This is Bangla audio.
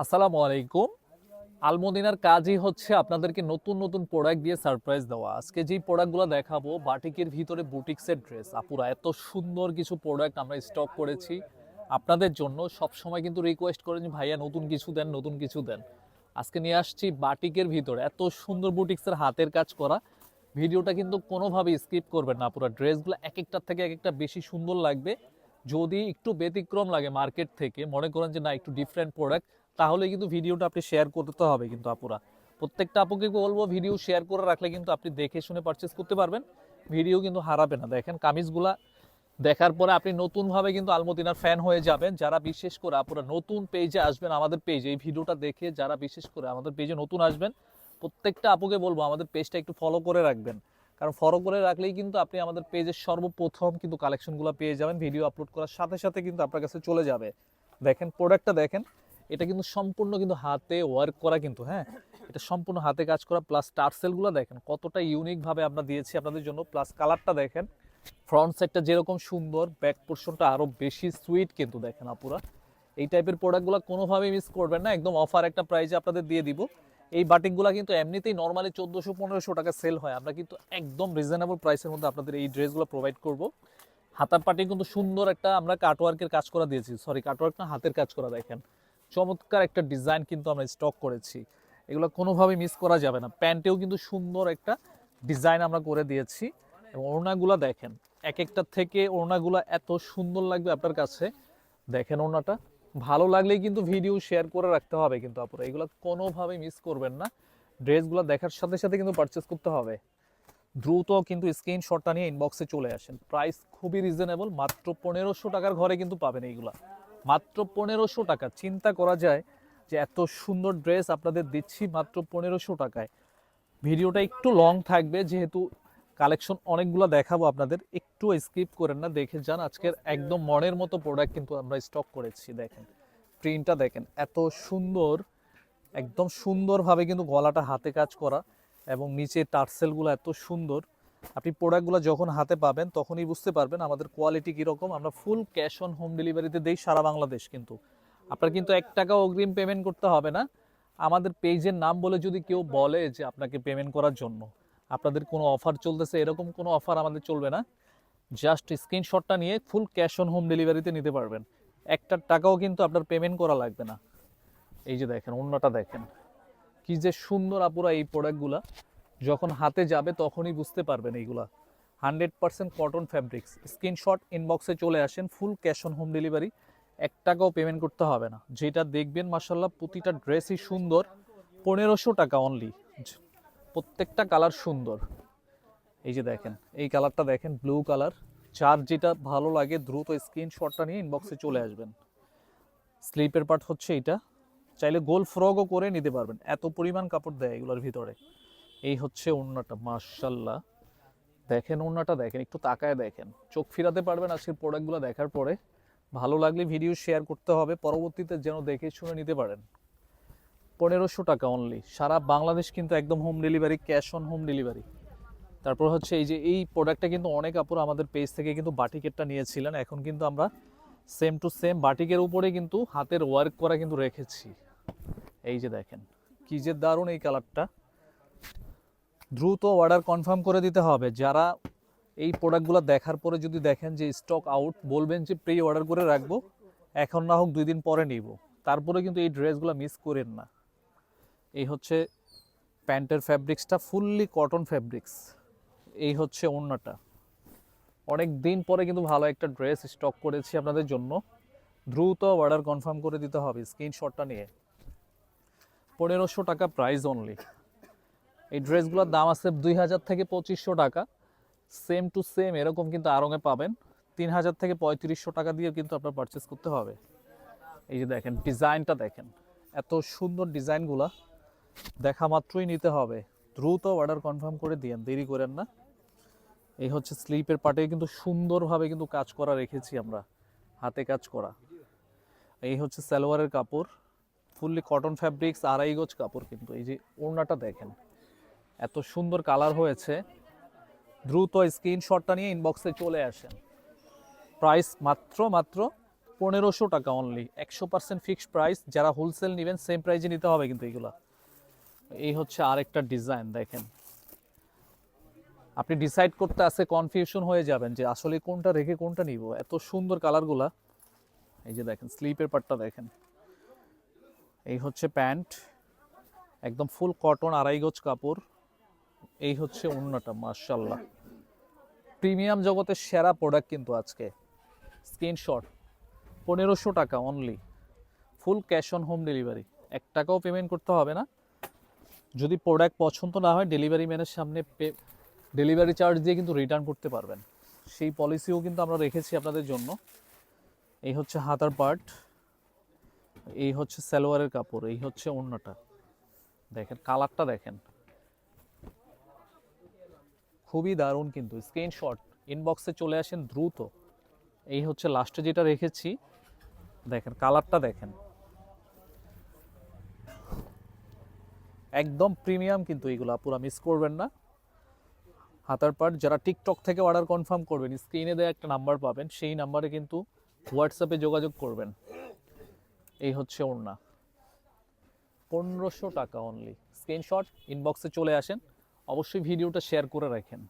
আসসালামু আলাইকুম। আলমদিনার কাজই হচ্ছে আপনাদেরকে নতুন নতুন প্রোডাক্ট দিয়ে সারপ্রাইজ দেওয়া। আজকে যেই প্রোডাক্টগুলো দেখাবো বাটিকের ভিতরে বুটিক্সের ড্রেস। আপুরা এত সুন্দর কিছু প্রোডাক্ট আমরা স্টক করেছি আপনাদের জন্য। সব সময় কিন্তু রিকোয়েস্ট করেন যে ভাইয়া নতুন কিছু দেন, নতুন কিছু দেন। আজকে নিয়ে আসছি বাটিকের ভিতরে এত সুন্দর বুটিক্সের হাতের কাজ করা। ভিডিওটা কিন্তু কোনোভাবেই স্কিপ করবেন না। পুরো ড্রেসগুলো এক একটার থেকে এক একটা বেশি সুন্দর লাগবে। যদি একটু ব্যতিক্রম লাগে মার্কেট থেকে, মনে করেন যে না একটু ডিফারেন্ট প্রোডাক্ট, তাহলে কিন্তু ভিডিওটা আপনি শেয়ার করতে হবে। কিন্তু আপুরা, প্রত্যেকটা আপুকে বলবো ভিডিও শেয়ার করে রাখলে কিন্তু আপনি দেখে শুনে পারচেস করতে পারবেন। ভিডিও কিন্তু হারাবে না। দেখেন কামিজগুলা দেখার পরে আপনি নতুনভাবে কিন্তু আলমদিনার ফ্যান হয়ে যাবেন। যারা বিশেষ করে আপুরা নতুন পেজে আসবেন, আমাদের পেজে এই ভিডিওটা দেখে যারা বিশেষ করে আমাদের পেজে নতুন আসবেন, প্রত্যেকটা আপুকে বলবো আমাদের পেজটা একটু ফলো করে রাখবেন। কারণ ফলো করে রাখলেই কিন্তু আপনি আমাদের পেজের সর্বপ্রথম কিন্তু কালেকশনগুলো পেয়ে যাবেন। ভিডিও আপলোড করার সাথে সাথে কিন্তু আপনার কাছে চলে যাবে। দেখেন প্রোডাক্টটা দেখেন, এটা কিন্তু সম্পূর্ণ কিন্তু হাতে ওয়ার্ক করা কিন্তু, হ্যাঁ, এটা সম্পূর্ণ হাতে কাজ করা। প্লাস টার্সেলগুলো দেখেন কতটা ইউনিক ভাবে আমরা দিয়েছি আপনাদের জন্য। প্লাস কালারটা দেখেন, ফ্রন্ট সাইডটা যেরকম সুন্দর, ব্যাক পোর্শনটা আরো বেশি সুইট কিন্তু। দেখেন আপুরা, এই টাইপের প্রোডাক্টগুলো কোনোভাবেই মিস করবেন না। একদম অফার একটা প্রাইসে আপনাদের দিয়ে দিব। এই বাটিকগুলো কিন্তু এমনিতেই নর্মালি 1400-1500 টাকা সেল হয়, আমরা কিন্তু একদম রিজনেবল প্রাইসের মধ্যে আপনাদের এই ড্রেসগুলো প্রোভাইড করব। হাতার পাটি কিন্তু সুন্দর একটা আমরা কাটওয়ার্কের কাজ করা দিয়েছি, সরি কাটওয়ার্ক না, হাতের কাজ করা। দেখেন চমৎকার একটা ডিজাইন কিন্তু আমরা স্টক করেছি, এগুলো কোনোভাবেই মিস করা যাবে না। প্যান্টেও কিন্তু সুন্দর একটা ডিজাইন আমরা করে দিয়েছি। এবং ওড়নাগুলো দেখেন, এক একটার থেকে ওড়নাগুলো এত সুন্দর লাগবে আপনার কাছে। দেখেন ওড়নাটা ভালো লাগলেই কিন্তু ভিডিও শেয়ার করে রাখতে হবে কিন্তু আপুরা, এগুলো কোনোভাবেই মিস করবেন না। ড্রেসগুলো দেখার সাথে সাথে কিন্তু পারচেস করতে হবে। দ্রুত কিন্তু স্ক্রিনশটটা নিয়ে ইনবক্সে চলে আসেন। প্রাইস খুবই রিজনেবল, মাত্র 1500 টাকার ঘরে কিন্তু পাবেন এইগুলা। মাত্র 1500 টাকা। চিন্তা করা যায় যে এত সুন্দর ড্রেস আপনাদের দিচ্ছি মাত্র 1500 টাকায়। ভিডিওটা একটু লং থাকবে যেহেতু কালেকশন অনেকগুলো দেখাবো আপনাদের, একটু স্কিপ করেন না, দেখে যান। আজকের একদম মনের মতো প্রোডাক্ট কিন্তু আমরা স্টক করেছি। দেখেন প্রিন্টটা দেখেন এত সুন্দর, একদম সুন্দরভাবে কিন্তু গলাটা হাতে কাজ করা এবং নিচে টার্সেলগুলো এত সুন্দর। আপনি প্রোডাক্টগুলো যখন হাতে পাবেন তখনই বুঝতে পারবেন আমাদের কোয়ালিটি কীরকম। আমরা ফুল ক্যাশ অন হোম ডেলিভারিতে দেই সারা বাংলাদেশ কিন্তু। আপনার কিন্তু 1 টাকা অগ্রিম পেমেন্ট করতে হবে না। আমাদের পেজের নাম বলে যদি কেউ বলে যে আপনাকে পেমেন্ট করার জন্য আপনাদের কোনো অফার চলতেছে, এরকম কোনো অফার আমাদের চলবে না। জাস্ট স্ক্রিনশটটা নিয়ে ফুল ক্যাশ অন হোম ডেলিভারিতে নিতে পারবেন। 1 টাকাও কিন্তু আপনার পেমেন্ট করা লাগবে না। এই যে দেখেন অন্যটা দেখেন কি যে সুন্দর আপুরা। এই প্রোডাক্টগুলা যখন হাতে যাবে তখনই বুঝতে পারবেন এইগুলা 100% কটন ফ্যাব্রিক্স। স্ক্রিনশট ইনবক্সে চলে আসেন, full cash on home delivery, 1 টাকাও পেমেন্ট করতে হবে না। যেটা দেখবেন মাসাল্লাহ প্রতিটা ড্রেসই সুন্দর। 1500 টাকা অনলি, প্রত্যেকটা কালার সুন্দর। এই যে দেখেন এই কালারটা দেখেন, ব্লু কালার। যার যেটা ভালো লাগে দ্রুত স্ক্রিনশটটা নিয়ে ইনবক্সে চলে আসবেন। স্লিপের পার্ট হচ্ছে এটা, চাইলে গোল ফ্রকও করে নিতে পারবেন, এত পরিমাণ কাপড় দেয় এগুলোর ভিতরে। এই হচ্ছে ওড়নাটা, মাশাল্লাহ দেখেন ওড়নাটা দেখেন, একটু তাকায় দেখেন, চোখ ফিরাতে পারবেন আজকের প্রোডাক্টগুলো দেখার পরে। ভালো লাগলে ভিডিও শেয়ার করতে হবে, পরবর্তীতে যেন দেখে শুনে নিতে পারেন। 1500 টাকা অনলি, সারা বাংলাদেশ কিন্তু একদম home delivery, cash on home delivery. তারপর হচ্ছে এই যে এই প্রোডাক্টটা কিন্তু অনেক আপুরা আমাদের পেজ থেকে কিন্তু বাটিকেরটা নিয়েছিলেন, এখন কিন্তু আমরা সেম টু সেম বাটিকের উপরে কিন্তু হাতের ওয়ার্ক করা কিন্তু রেখেছি। এই যে দেখেন কি যে দারুণ এই কালারটা। দ্রুত অর্ডার কনফার্ম করে দিতে হবে। যারা এই প্রোডাক্টগুলো দেখার পরে যদি দেখেন যে স্টক আউট, বলবেন যে প্রি অর্ডার করে রাখবো, এখন না হোক 2 দিন পরে নিব। তারপরে কিন্তু এই ড্রেসগুলো মিস করেন না। এই হচ্ছে প্যান্টের ফ্যাব্রিক্সটা, ফুললি কটন ফ্যাব্রিক্স। এই হচ্ছে ওড়নাটা। অনেক দিন পরে কিন্তু ভালো একটা ড্রেস স্টক করেছি আপনাদের জন্য। দ্রুত অর্ডার কনফার্ম করে দিতে হবে স্ক্রিনশটটা নিয়ে। 1500 টাকা প্রাইস অনলি। এই ড্রেসগুলোর দাম আছে 2000 থেকে 2500 টাকা। সেম টু সেম এরকম কিন্তু আড়ংয়ে পাবেন 3000 থেকে 3500 টাকা দিয়ে কিন্তু আপনার পারচেস করতে হবে। এই যে দেখেন ডিজাইনটা দেখেন, এত সুন্দর ডিজাইনগুলা দেখা মাত্রই নিতে হবে। দ্রুত অর্ডার কনফার্ম করে দিয়েন, দেরি করেন না। এই হচ্ছে স্লিপের পার্টে কিন্তু সুন্দরভাবে কিন্তু কাজ করা রেখেছি আমরা, হাতে কাজ করা। এই হচ্ছে সালোয়ারের কাপড়, ফুললি কটন ফ্যাব্রিক্স, 2.5 গজ কাপড় কিন্তু। এই যে ওড়নাটা দেখেন এত সুন্দর কালার হয়েছে। দ্রুত স্ক্রিনশটটা নিয়ে ইনবক্সে চলে আসেন। প্রাইস মাত্র 1500 টাকা অনলি, 100% ফিক্সড প্রাইস। যারা হোলসেল নেবেন সেম প্রাইসে নিতে হবে কিন্তু এগুলা। এই হচ্ছে আরেকটা ডিজাইন দেখেন, আপনি ডিসাইড করতে আসে কনফিউশন হয়ে যাবেন যে আসলে কোনটা রেখে কোনটা নিব, এত সুন্দর কালারগুলা। এই যে দেখেন স্লিপের পাটটা দেখেন, এই হচ্ছে প্যান্ট, একদম ফুল কটন, আড়াই গজ কাপড়। এই হচ্ছে ওড়নাটা, মাশাআল্লাহ প্রিমিয়াম জগতের সেরা প্রোডাক্ট কিন্তু আজকে। স্ক্রিনশট, 1500 টাকা only, full cash on home delivery, 1 টাকাও পেমেন্ট করতে হবে না। যদি প্রোডাক্ট পছন্দ না হয় ডেলিভারি ম্যানের সামনে ডেলিভারি চার্জ দিয়ে কিন্তু রিটার্ন করতে পারবেন, সেই পলিসিও কিন্তু আমরা রেখেছি আপনাদের জন্য। এই হচ্ছে হাতার পার্ট, এই হচ্ছে সালোয়ারের কাপড়, এই হচ্ছে ওড়নাটা। দেখেন কালারটা দেখেন, খুবই দারুণ কিন্তু। স্ক্রিনশট, ইনবক্সে চলে আসেন দ্রুত। এই হচ্ছে লাস্টে যেটা রেখেছি, দেখেন কালারটা দেখেন, একদম প্রিমিয়াম কিন্তু এইগুলো, পুরো মিস করবেন না। হাতার পার্ট, যারা টিকটক থেকে অর্ডার কনফার্ম করবেন স্ক্রিনে দেওয়া একটা নাম্বার পাবেন, সেই নাম্বারে কিন্তু হোয়াটসঅ্যাপে যোগাযোগ করবেন। এই হচ্ছে ওড়না, 1500 টাকা অনলি। স্ক্রিনশট, ইনবক্সে চলে আসেন, অবশ্যই ভিডিওটা শেয়ার করে রাখেন।